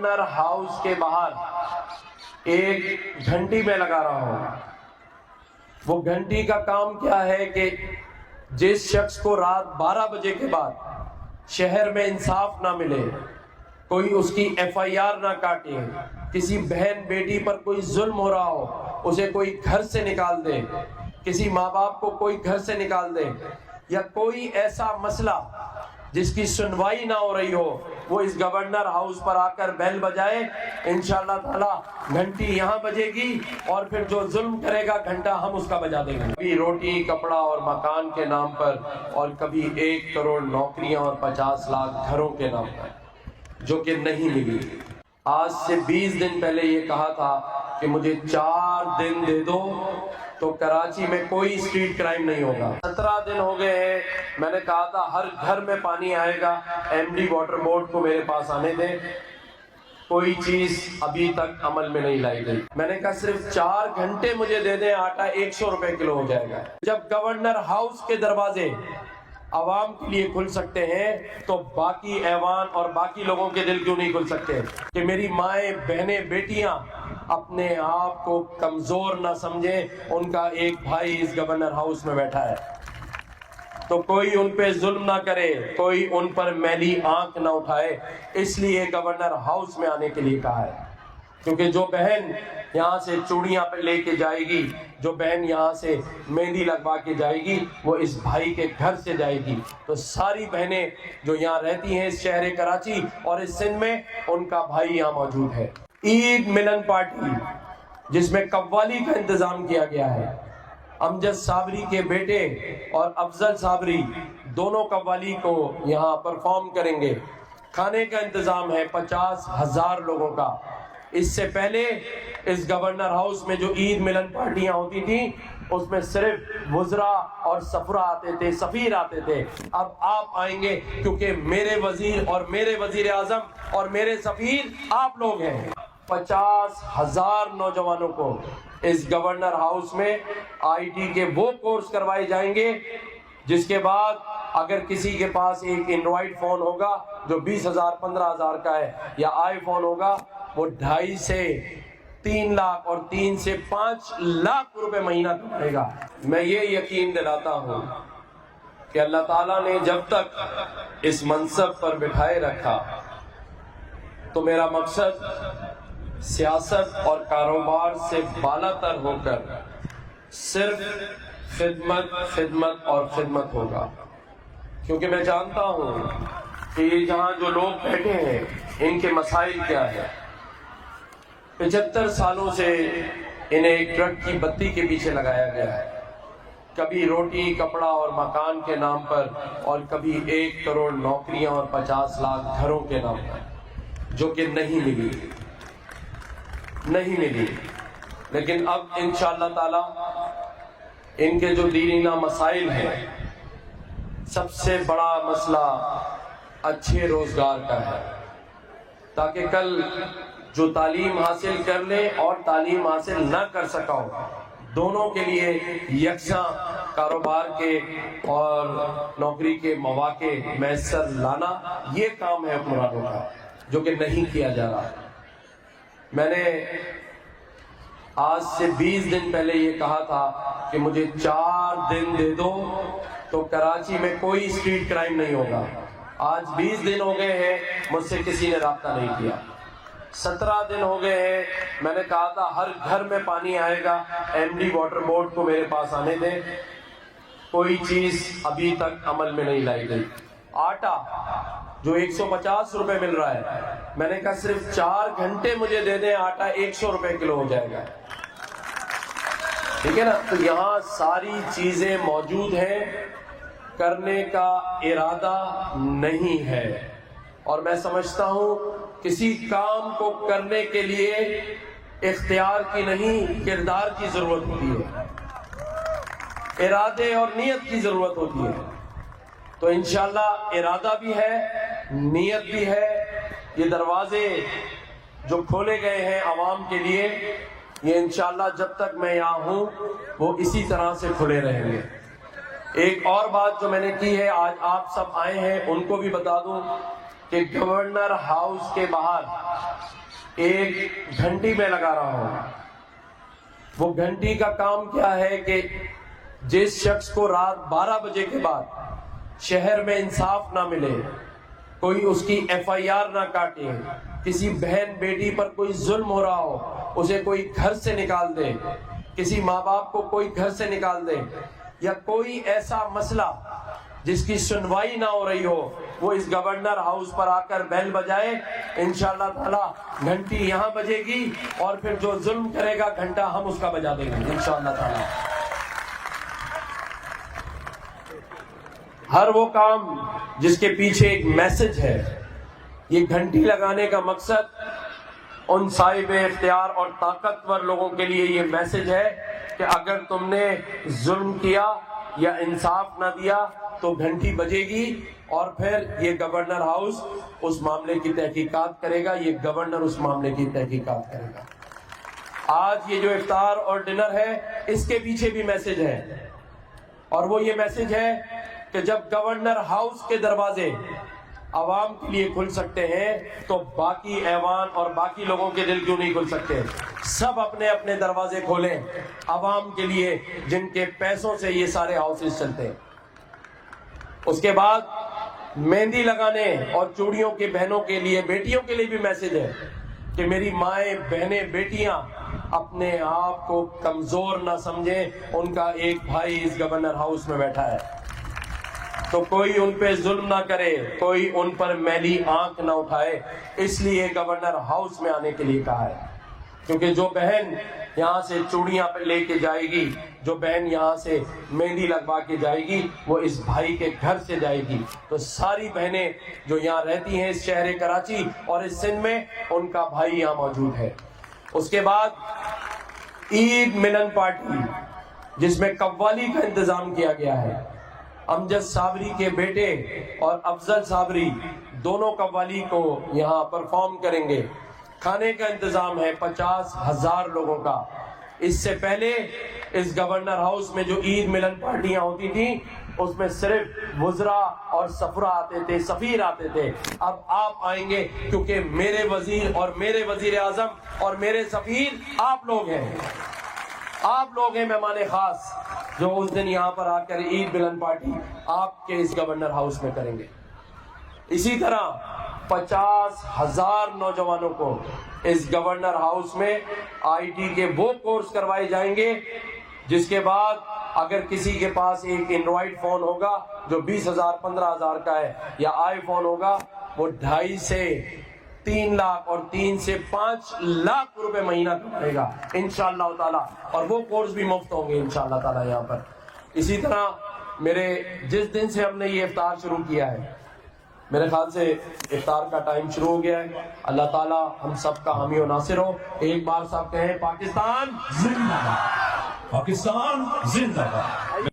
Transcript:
Governor house کے باہر ایک گھنٹی میں لگا رہا ہوں. وہ گھنٹی کا کام کیا ہے کہ جس شخص کو رات 12 بجے کے بعد شہر میں انصاف نہ ملے، کوئی اس کی FIR نہ کاٹے، کسی بہن بیٹی پر کوئی ظلم ہو رہا ہو اسے کوئی گھر سے نکال دے، کسی ماں باپ کو کوئی گھر سے نکال دے، یا کوئی ایسا مسئلہ جس کی سنوائی نہ ہو رہی ہو، وہ اس گورنر ہاؤس پر آ کر بیل بجائے. انشاءاللہ تعالی گھنٹی یہاں بجے گی اور پھر جو ظلم کرے گا گھنٹہ ہم اس کا بجا دیں گے. کبھی روٹی کپڑا اور مکان کے نام پر، اور کبھی 1 کروڑ نوکریاں اور 50 لاکھ گھروں کے نام پر، جو کہ نہیں ملی. آج سے 20 دن پہلے یہ کہا تھا کہ مجھے 4 دن دے دو تو کراچی میں کوئی اسٹریٹ کرائم نہیں ہوگا. 17 دن ہو گئے ہیں. میں نے کہا تھا ہر گھر میں پانی آئے گا، MD واٹر بورڈ کو میرے پاس آنے دیں. کوئی چیز ابھی تک عمل میں نہیں لائی گئی. میں نے کہا صرف 4 گھنٹے مجھے دے دیں، آٹا 100 روپے کلو ہو جائے گا. جب گورنر ہاؤس کے دروازے عوام کے لیے کھل سکتے ہیں تو باقی ایوان اور باقی لوگوں کے دل کیوں نہیں کھل سکتے؟ کہ میری مائیں، بہنیں، بیٹیاں اپنے آپ کو کمزور نہ سمجھیں. ان کا ایک بھائی اس گورنر ہاؤس میں بیٹھا ہے تو کوئی ان پہ ظلم نہ کرے، کوئی ان پر میلی آنکھ نہ اٹھائے. اس لیے گورنر ہاؤس میں آنے کے لیے کہا ہے، کیونکہ جو بہن یہاں سے چوڑیاں پہ لے کے جائے گی، جو بہن یہاں سے مہندی لگوا کے جائے گی، وہ اس بھائی کے گھر سے جائے گی. تو ساری بہنیں جو یہاں رہتی ہیں اس شہر کراچی اور اس سندھ میں، ان کا بھائی یہاں موجود ہے. عید ملن پارٹی جس میں قوالی کا انتظام کیا گیا ہے، امجد صابری کے بیٹے اور افضل صابری دونوں قوالی کو یہاں پرفارم کریں گے. کھانے کا انتظام ہے 50,000 لوگوں کا. اس سے پہلے اس گورنر ہاؤس میں جو عید ملن پارٹیاں ہوتی تھیں اس میں صرف وزراء اور سفراء آتے تھے، سفیر آتے تھے. اب آپ آئیں گے کیونکہ میرے وزیر اور میرے وزیر اعظم اور میرے سفیر آپ لوگ ہیں. 50,000 نوجوانوں کو اس گورنر ہاؤس میں IT کے وہ کورس کروائے جائیں گے جس کے بعد اگر کسی کے پاس ایک اینڈرائڈ فون ہوگا جو 20,000 15,000 کا ہے، یا آئی فون ہوگا، وہ 2.5 سے 3 لاکھ اور 3 سے 5 لاکھ روپے مہینہ کمائے گا. میں یہ یقین دلاتا ہوں کہ اللہ تعالیٰ نے جب تک اس منصب پر بٹھائے رکھا تو میرا مقصد سیاست اور کاروبار سے بالا تر ہو کر صرف خدمت اور خدمت ہوگا. کیونکہ میں جانتا ہوں کہ یہاں جو لوگ بیٹھے ہیں ان کے مسائل کیا ہے. 75 سالوں سے انہیں ایک ٹرک کی بتی کے پیچھے لگایا گیا ہے، کبھی روٹی کپڑا اور مکان کے نام پر، اور کبھی 1 کروڑ نوکریاں اور 50 لاکھ گھروں کے نام پر، جو کہ نہیں ملی. لیکن اب انشاءاللہ تعالی ان کے جو دیرینہ مسائل ہیں، سب سے بڑا مسئلہ اچھے روزگار کا ہے، تاکہ کل جو تعلیم حاصل کر لے اور تعلیم حاصل نہ کر سکا ہو، دونوں کے لیے یکساں کاروبار کے اور نوکری کے مواقع میسر لانا، یہ کام ہے حکمرانوں کا، جو کہ نہیں کیا جا رہا. میں نے آج سے 20 دن پہلے یہ کہا تھا کہ مجھے 4 دن دے دو تو کراچی میں کوئی اسٹریٹ کرائم نہیں ہوگا. آج 20 دن ہو گئے ہیں، مجھ سے کسی نے رابطہ نہیں کیا. 17 دن ہو گئے ہیں. میں نے کہا تھا ہر گھر میں پانی آئے گا، MD واٹر بورڈ کو میرے پاس آنے دیں. کوئی چیز ابھی تک عمل میں نہیں لائی گئی. آٹا جو 150 روپے مل رہا ہے، میں نے کہا صرف 4 گھنٹے مجھے دے دیں، آٹا 100 روپے کلو ہو جائے گا. ٹھیک ہے نا؟ تو یہاں ساری چیزیں موجود ہیں، کرنے کا ارادہ نہیں ہے. اور میں سمجھتا ہوں کسی کام کو کرنے کے لیے اختیار کی نہیں، کردار کی ضرورت ہوتی ہے، ارادے اور نیت کی ضرورت ہوتی ہے. تو انشاءاللہ ارادہ بھی ہے، نیت بھی ہے. یہ دروازے جو کھولے گئے ہیں عوام کے لیے، یہ انشاءاللہ جب تک میں یہاں ہوں وہ اسی طرح سے کھلے رہیں گے. ایک اور بات جو میں نے کی ہے، آج آپ سب آئے ہیں ان کو بھی بتا دوں کہ گورنر ہاؤس کے باہر ایک گھنٹی میں لگا رہا ہوں. وہ گھنٹی کا کام کیا ہے کہ جس شخص کو رات 12 بجے کے بعد شہر میں انصاف نہ ملے، کوئی اس کی FIR نہ کاٹے، کسی بہن بیٹی پر کوئی ظلم ہو رہا ہو، اسے کوئی گھر سے نکال دے، کسی ماں باپ کو کوئی گھر سے نکال دے، یا کوئی ایسا مسئلہ جس کی سنوائی نہ ہو رہی ہو، وہ اس گورنر ہاؤس پر آ کر بیل بجائے. انشاءاللہ تعالی گھنٹی یہاں بجے گی اور پھر جو ظلم کرے گا گھنٹہ ہم اس کا بجا دیں گے انشاءاللہ تعالی. ہر وہ کام جس کے پیچھے ایک میسج ہے. یہ گھنٹی لگانے کا مقصد ان صاحب اختیار اور طاقتور لوگوں کے لیے یہ میسج ہے کہ اگر تم نے ظلم کیا یا انصاف نہ دیا تو گھنٹی بجے گی اور پھر یہ گورنر ہاؤس اس معاملے کی تحقیقات کرے گا، یہ گورنر اس معاملے کی تحقیقات کرے گا. آج یہ جو افطار اور ڈنر ہے اس کے پیچھے بھی میسج ہے، اور وہ یہ میسج ہے کہ جب گورنر ہاؤس کے دروازے عوام کے لیے کھل سکتے ہیں تو باقی ایوان اور باقی لوگوں کے دل کیوں نہیں کھل سکتے؟ سب اپنے اپنے دروازے کھولیں عوام کے لیے جن کے پیسوں سے یہ سارے ہاؤسز چلتے ہیں. اس کے بعد مہندی لگانے اور چوڑیوں کے بہنوں کے لیے، بیٹیوں کے لیے بھی میسج ہے کہ میری مائیں، بہنیں، بیٹیاں اپنے آپ کو کمزور نہ سمجھیں. ان کا ایک بھائی اس گورنر ہاؤس میں بیٹھا ہے تو کوئی ان پہ ظلم نہ کرے، کوئی ان پر میلی آنکھ نہ اٹھائے. اس لیے گورنر ہاؤس میں آنے کے لیے کہا ہے، کیونکہ جو بہن یہاں سے چوڑیاں پہ لے کے جائے گی، جو بہن یہاں سے مہندی لگوا کے جائے گی، وہ اس بھائی کے گھر سے جائے گی. تو ساری بہنیں جو یہاں رہتی ہیں اس شہر کراچی اور اس سندھ میں، ان کا بھائی یہاں موجود ہے. اس کے بعد عید ملن پارٹی جس میں قوالی کا انتظام کیا گیا ہے. امجد صابری کے بیٹے اور افضل صابری دونوں قوالی کو یہاں پرفارم کریں گے. کھانے کا انتظام ہے 50,000 لوگوں کا. اس سے پہلے اس گورنر ہاؤس میں جو عید ملن پارٹیاں ہوتی تھیں اس میں صرف وزراء اور سفراء آتے تھے، سفیر آتے تھے. اب آپ آئیں گے کیونکہ میرے وزیر اور میرے وزیر اعظم اور میرے سفیر آپ لوگ ہیں. آپ لوگ ہیں مہمان خاص جو اس دن یہاں پر آ کر عید ملن پارٹی آپ کے اس گورنر ہاؤس میں کریں گے. اسی طرح 50,000 نوجوانوں کو اس گورنر ہاؤس میں IT کے وہ کورس کروائے جائیں گے جس کے بعد اگر کسی کے پاس ایک اینڈرائڈ فون ہوگا جو 20,000 15,000 کا ہے، یا آئی فون ہوگا، وہ 2.5 سے 3 لاکھ اور 3 سے 5 لاکھ روپے مہینہ کمائے گا انشاءاللہ تعالی. اور وہ کورس بھی مفت ہوں گے انشاءاللہ تعالی یہاں پر. اسی طرح جس دن سے ہم نے یہ افطار شروع کیا ہے، میرے خیال سے افطار کا ٹائم شروع ہو گیا ہے. اللہ تعالیٰ ہم سب کا حامی و ناصر ہو. ایک بار سب کہیں پاکستان زندہ باد، پاکستان زندہ باد.